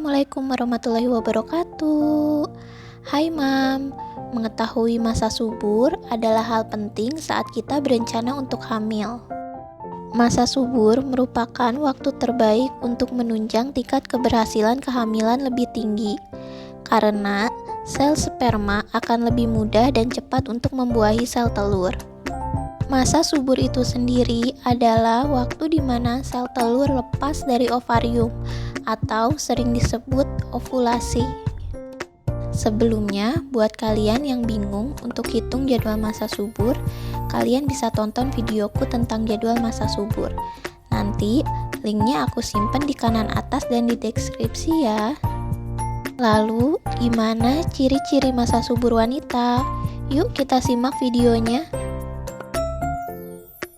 Assalamualaikum warahmatullahi wabarakatuh. Hai Mam, mengetahui masa subur adalah hal penting saat kita berencana untuk hamil. Masa subur merupakan waktu terbaik untuk menunjang tingkat keberhasilan kehamilan lebih tinggi, karena sel sperma akan lebih mudah dan cepat untuk membuahi sel telur. Masa subur itu sendiri adalah waktu di mana sel telur lepas dari ovarium atau sering disebut ovulasi. Sebelumnya, buat kalian yang bingung untuk hitung jadwal masa subur, kalian bisa tonton videoku tentang jadwal masa subur. Nanti linknya aku simpen di kanan atas dan di deskripsi ya. Lalu, gimana ciri-ciri masa subur wanita? Yuk kita simak videonya.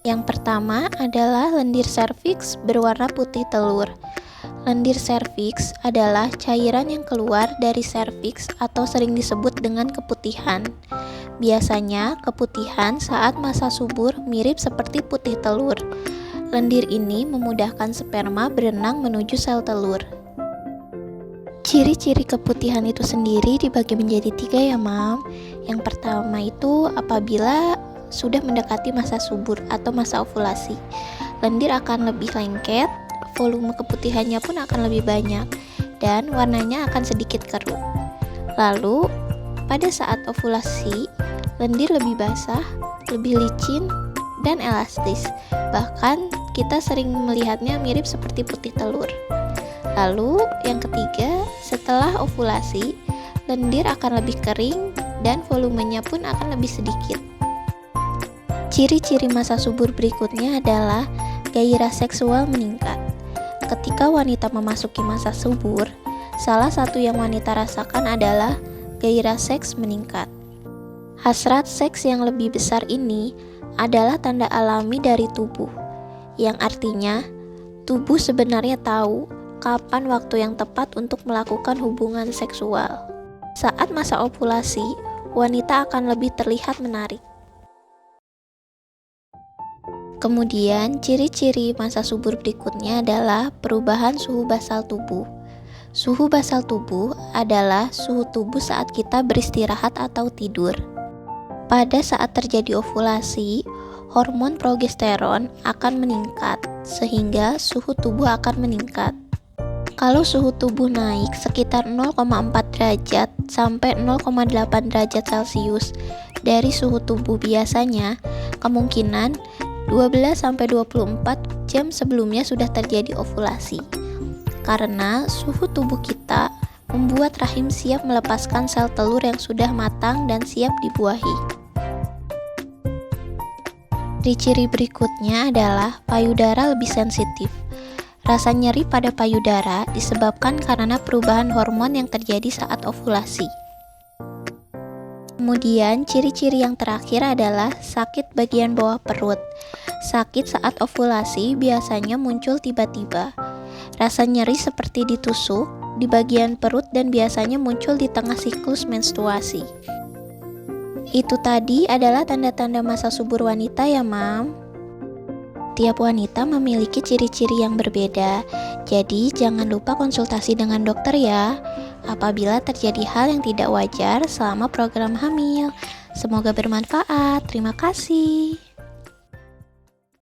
Yang pertama adalah lendir serviks berwarna putih telur. Lendir serviks adalah cairan yang keluar dari serviks atau sering disebut dengan keputihan. Biasanya keputihan saat masa subur mirip seperti putih telur. Lendir ini memudahkan sperma berenang menuju sel telur. Ciri-ciri keputihan itu sendiri dibagi menjadi 3 ya Mam. Yang pertama itu apabila sudah mendekati masa subur atau masa ovulasi, lendir akan lebih lengket, volume keputihannya pun akan lebih banyak, dan warnanya akan sedikit keruh. Lalu, pada saat ovulasi, lendir lebih basah, lebih licin, dan elastis. Bahkan, kita sering melihatnya mirip seperti putih telur. Lalu, yang ketiga, setelah ovulasi, lendir akan lebih kering, dan volumenya pun akan lebih sedikit. Ciri-ciri masa subur berikutnya adalah gairah seksual meningkat. Ketika wanita memasuki masa subur, salah satu yang wanita rasakan adalah gairah seks meningkat. Hasrat seks yang lebih besar ini adalah tanda alami dari tubuh, yang artinya tubuh sebenarnya tahu kapan waktu yang tepat untuk melakukan hubungan seksual. Saat masa ovulasi, wanita akan lebih terlihat menarik. Kemudian, ciri-ciri masa subur berikutnya adalah perubahan suhu basal tubuh. Suhu basal tubuh adalah suhu tubuh saat kita beristirahat atau tidur. Pada saat terjadi ovulasi, hormon progesteron akan meningkat, sehingga suhu tubuh akan meningkat. Kalau suhu tubuh naik sekitar 0,4 derajat sampai 0,8 derajat Celcius dari suhu tubuh biasanya, kemungkinan 12-24 jam sebelumnya sudah terjadi ovulasi. Karena suhu tubuh kita membuat rahim siap melepaskan sel telur yang sudah matang dan siap dibuahi. Ciri-ciri berikutnya adalah payudara lebih sensitif. Rasa nyeri pada payudara disebabkan karena perubahan hormon yang terjadi saat ovulasi. Kemudian, ciri-ciri yang terakhir adalah sakit bagian bawah perut. Sakit saat ovulasi biasanya muncul tiba-tiba. Rasa nyeri seperti ditusuk di bagian perut dan biasanya muncul di tengah siklus menstruasi. Itu tadi adalah tanda-tanda masa subur wanita ya, Mam. Tiap wanita memiliki ciri-ciri yang berbeda, jadi jangan lupa konsultasi dengan dokter ya apabila terjadi hal yang tidak wajar selama program hamil. Semoga bermanfaat. Terima kasih.